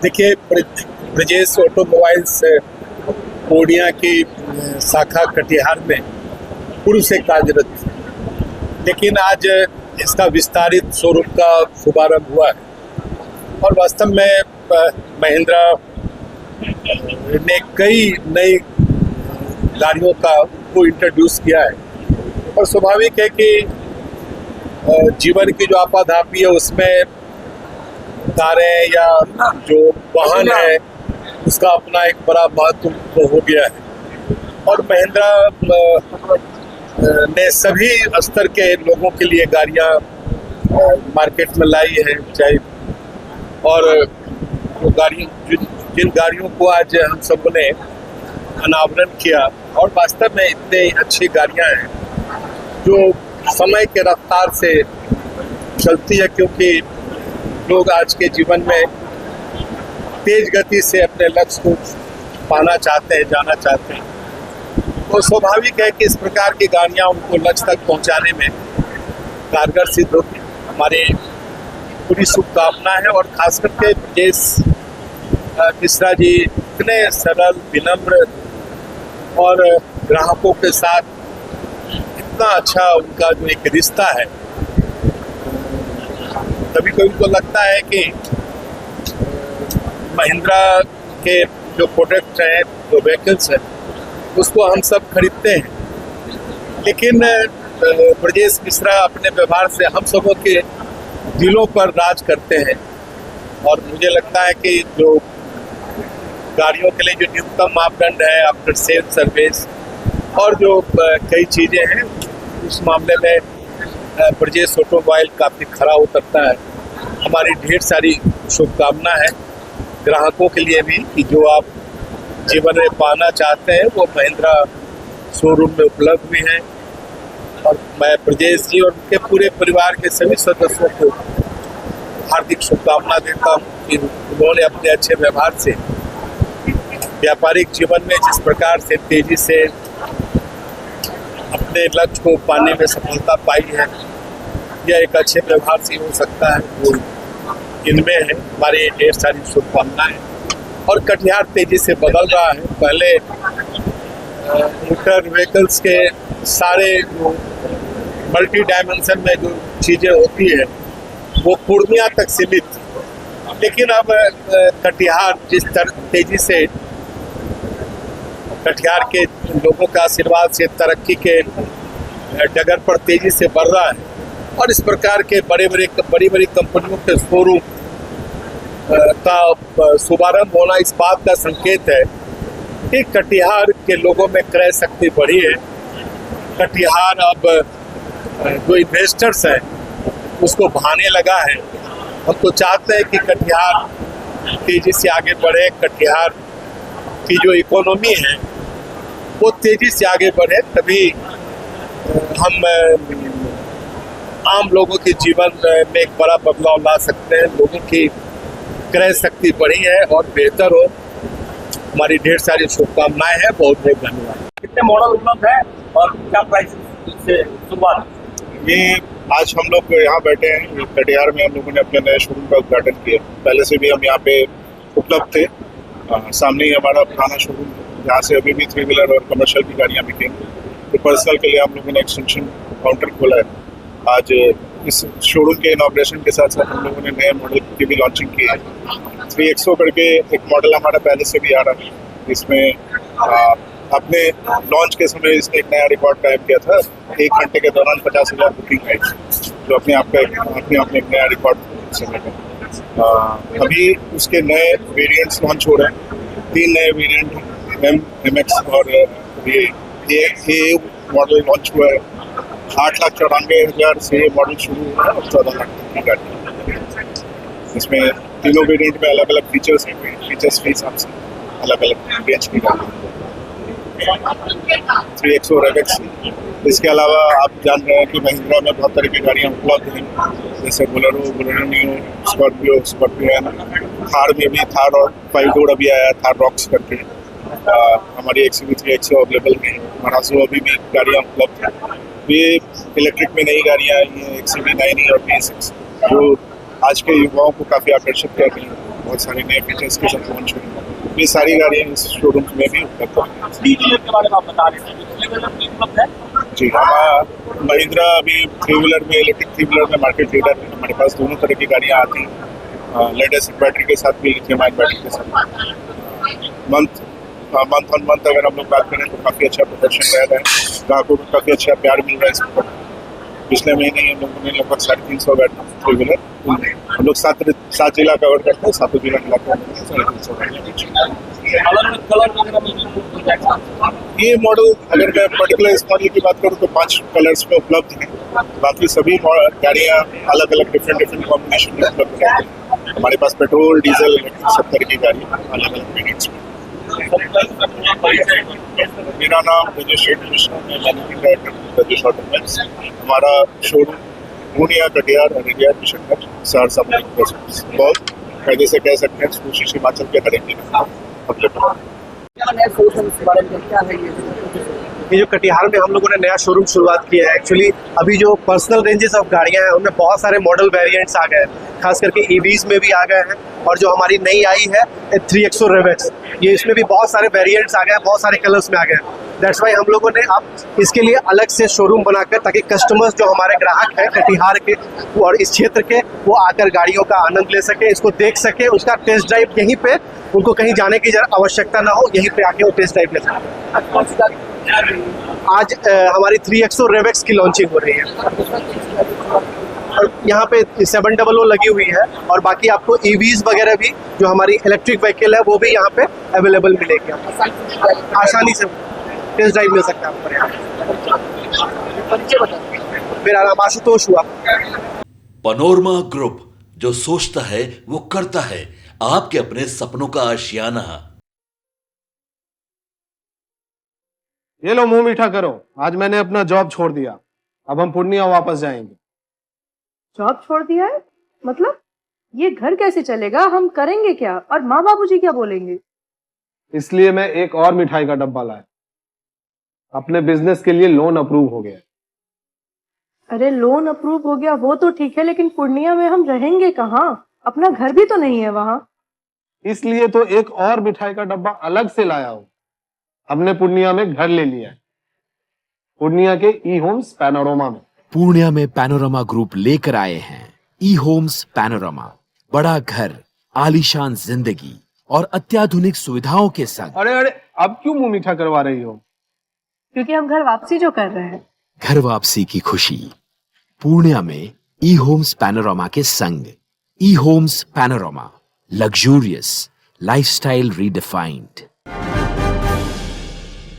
देखिए, ब्रजेश ऑटोमोबाइल्स पूर्णिया की शाखा कटिहार में पूर्व से कार्यरत थी, लेकिन आज इसका विस्तारित शोरूम का शुभारंभ हुआ है और वास्तव में महिंद्रा ने कई नई गाड़ियों को इंट्रोड्यूस किया है और स्वाभाविक है कि जीवन की जो आपाधापी है उसमें कारें या जो वाहन है उसका अपना एक बड़ा महत्व हो गया है और महिंद्रा ने सभी स्तर के लोगों के लिए गाड़ियां मार्केट में लाई है। चाहे और वो जिन गाड़ियों को आज हम सब ने अनावरण किया और वास्तव में इतनी अच्छी गाड़ियां हैं जो समय के रफ्तार से चलती है, क्योंकि लोग आज के जीवन में तेज गति से अपने लक्ष्य को पाना चाहते हैं, जाना चाहते हैं, तो स्वाभाविक है कि इस प्रकार की गाड़ियां उनको लक्ष्य तक पहुंचाने में कारगर सिद्ध होती। हमारी पूरी शुभकामना है और खास करके ब्रजेश मिश्रा जी इतने सरल, विनम्र और ग्राहकों के साथ इतना अच्छा उनका जो एक रिश्ता है। कभी कभी तो लगता है कि महिंद्रा के जो प्रोडक्ट हैं, जो व्हीकल्स हैं, उसको हम सब खरीदते हैं, लेकिन ब्रजेश मिश्रा अपने व्यवहार से हम सबों के दिलों पर राज करते हैं और मुझे लगता है कि जो गाड़ियों के लिए जो न्यूनतम मापदंड है, आफ्टर सेल सर्विस और जो कई चीज़ें हैं, उस मामले में ब्रजेश ऑटोमोबाइल काफ़ी खरा उतरता है। हमारी ढेर सारी शुभकामना है ग्राहकों के लिए भी कि जो आप जीवन में पाना चाहते हैं वो महिंद्रा शोरूम में उपलब्ध भी हैं और मैं ब्रजेश जी और उनके पूरे परिवार के सभी सदस्यों को हार्दिक शुभकामना देता हूँ कि उन्होंने अपने अच्छे व्यवहार से व्यापारिक जीवन में जिस प्रकार से तेजी से अपने लक्ष्य को पाने में सफलता पाई है, यह एक अच्छे व्यवहार से हो सकता है, वो इनमें है। हमारी ढेर सारी शुभकामनाएं और कटिहार तेजी से बदल रहा है। पहले मोटर व्हीकल्स के सारे जो मल्टी डायमेंशन में जो चीज़ें होती है वो पूर्णिया तक सीमित थी, लेकिन अब कटिहार जिस तेजी से कटिहार के लोगों का आशीर्वाद से तरक्की के डगर पर तेजी से बढ़ रहा है और इस प्रकार के बड़ी बड़ी कंपनियों के शोरूम का शुभारंभ होना इस बात का संकेत है कि कटिहार के लोगों में क्रय शक्ति बढ़ी है। कटिहार अब जो इन्वेस्टर्स हैं उसको भाने लगा है। हम तो चाहते हैं कि कटिहार तेजी से आगे बढ़े, कटिहार की जो इकोनॉमी है वो तेजी से आगे बढ़े, तभी हम आम लोगों के जीवन में एक बड़ा बदलाव ला सकते हैं। लोगों की क्रय शक्ति बढ़ी है और बेहतर हो। हमारी ढेर सारी शुभकामनाएं हैं। बहुत बहुत धन्यवाद। कितने मॉडल उपलब्ध है और क्या प्राइस से शुरुआत? ये आज हम लोग यहाँ बैठे हैं कटिहार में, हम लोगों ने अपने नए शोरूम का उद्घाटन किया। पहले से भी हम यहाँ पे उपलब्ध थे। सामने ही हमारा पुराना शोरूम है जहाँ से अभी भी 3 व्हीलर और कमर्शियल की गाड़ियाँ बिकेंगी। तो पर्सनल के लिए हम लोगों ने एक्सटेंशन काउंटर खोला है। आज इस शोरूम के इनॉग्रेशन के साथ साथ हम लोगों ने नए मॉडल की भी लॉन्चिंग की है। 3XO करके एक मॉडल हमारा पहले से भी आ रहा है, इसमें अपने लॉन्च के समय इसने एक नया रिकॉर्ड कायम किया था। 1 घंटे के दौरान 50,000 बुकिंग आई, जो अपने आप में एक नया रिकॉर्ड समय का। अभी उसके नए वेरिएंट्स लॉन्च हो रहे हैं। 3 नए वेरिएंट MX और ये मॉडल लॉन्च हुआ है। 8,94,000 से मॉडल शुरू हुआ है और 14 लाख तक की गाड़ी। इसमें तीनों वेरिएंट में अलग अलग फीचर्स हैं। फीचर्स के हिसाब से अलग अलग रेंज की गाड़ी 3XO और MX। इसके अलावा आप जान रहे हैं कि महिंद्रा में बहुत तरह की गाड़ियाँ उपलब्ध हैं, जैसे बोलेरो नियो, स्कॉर्पियो है। थार में भी थार और 5 डोर अभी आया, थार रॉक्स करके। हमारी XUV 3XO अवेलेबल है। मरासो अभी भी गाड़ियाँ उपलब्ध हैं। ये इलेक्ट्रिक में नई गाड़ियाँ आई हैं, XUV 9e और B6, जो आज के युवाओं को काफ़ी आकर्षित कर रही हैं। बहुत सारे नए फीचर्स के साथ लॉन्च हुई। ये सारी गाड़ियाँ इस शोरूम में भी उपलब्ध हैं। थ्री व्हीलर के बारे में आप बता रहे थे, थ्री व्हीलर भी उपलब्ध है? जी, हमारा महिंद्रा अभी थ्री व्हीलर में, इलेक्ट्रिक थ्री व्हीलर में मार्केट लीडर है। हमारे पास दोनों तरह की गाड़ियाँ आती हैं, लेड एसिड बैटरी के साथ भी, लिथियम आयन बैटरी के साथ। मंथ ऑन मंथ अगर हम लोग बात करें तो काफ़ी अच्छा प्रदर्शन रह रहा है, ग्राहकों को काफ़ी अच्छा प्यार मिल रहा है इसको। पिछले महीने ही हम लोगों ने लगभग 350 गाड़ी थ्री व्हीलर, हम लोग 7 जिला कवर करते हैं, 7 जिला मिलाकर 350 गाड़ियाँ बेची। कलर वगैरह में भी हो जाएगा? ये मॉडल अगर मैं पर्टिकुलर इस मॉडल की बात करूँ तो 5 कलर्स में उपलब्ध हैं। बाकी सभी गाड़ियाँ अलग अलग डिफरेंट कॉम्बिनेशन में उपलब्ध हैं। हमारे पास पेट्रोल, डीजल, इलेक्ट्रिक सब तरह की गाड़ियाँ अलग अलग वेरिएंट्स में। मेरा नाम राजेश कृष्ण, मैं मैनेजिंग डायरेक्टर राजेश ऑटोमोबाइल्स। हमारा शोरूम पूर्णिया, कटिहार, अररिया, किशनगंज, सहरसा में बहुत फायदे से कह सकते हैं कोशिश हिमाचल के हर एक क्या नया सोल्यूशन इस बारे में क्या है ये जो कटिहार में हम लोगों ने नया शोरूम शुरुआत किया है। एक्चुअली अभी जो पर्सनल रेंजेस ऑफ गाड़ियां हैं उनमें बहुत सारे मॉडल वेरिएंट्स आ गए हैं, खास करके ईवीज में भी आ गए हैं। और जो हमारी नई आई है 3XO रेवेक्स, ये इसमें भी बहुत सारे वेरिएंट्स आ गए हैं, बहुत सारे कलर्स में आ गए हैं। दैट्स वाई हम लोगों ने अब इसके लिए अलग से शोरूम बनाकर, ताकि कस्टमर्स जो हमारे ग्राहक हैं कटिहार के और इस क्षेत्र के, वो आकर गाड़ियों का आनंद ले सके, इसको देख सके, उसका टेस्ट ड्राइव यहीं पे, उनको कहीं जाने की आवश्यकता ना हो, यहीं पे आके वो टेस्ट ड्राइव ले सके। आज हमारी 3XO रेवेक्स की लॉन्चिंग हो रही है और यहाँ पे 700 लगी हुई है। और बाकी आपको ईवीज वगैरह भी, जो हमारी इलेक्ट्रिक व्हीकल है, वो भी यहाँ पे अवेलेबल मिलेगी। आसानी से टेस्ट ड्राइव मिल सकता है आपको यहाँ। मेरा नाम आशुतोष हुआ। पनोरमा ग्रुप, जो सोचता है वो करता है। आपके अपने सपनों का आशियाना। ये लो मुंह मीठा करो, आज मैंने अपना जॉब छोड़ दिया, अब हम पूर्णिया वापस जाएंगे। जॉब छोड़ दिया है? मतलब ये घर कैसे चलेगा? हम करेंगे क्या? और माँ बाबूजी क्या बोलेंगे? इसलिए मैं एक और मिठाई का डब्बा लाया। अपने बिजनेस के लिए लोन अप्रूव हो गया। अरे लोन अप्रूव हो गया वो तो ठीक है, लेकिन पूर्णिया में हम रहेंगे कहाँ? अपना घर भी तो नहीं है वहाँ। इसलिए तो एक और मिठाई का डब्बा अलग से लाया हूँ। हमने पूर्णिया में घर ले लिया है, पूर्णिया के ई होम्स पैनोरमा में। पूर्णिया में पैनोरमा ग्रुप लेकर आए हैं ई होम्स पैनोरमा। बड़ा घर, आलीशान जिंदगी और अत्याधुनिक सुविधाओं के संग। अरे अब क्यों मुंह मीठा करवा रही हो? क्योंकि हम घर वापसी जो कर रहे हैं। घर वापसी की खुशी पूर्णिया में ई होम्स पैनोरमा के संग। ई homes panorama, luxurious lifestyle redefined.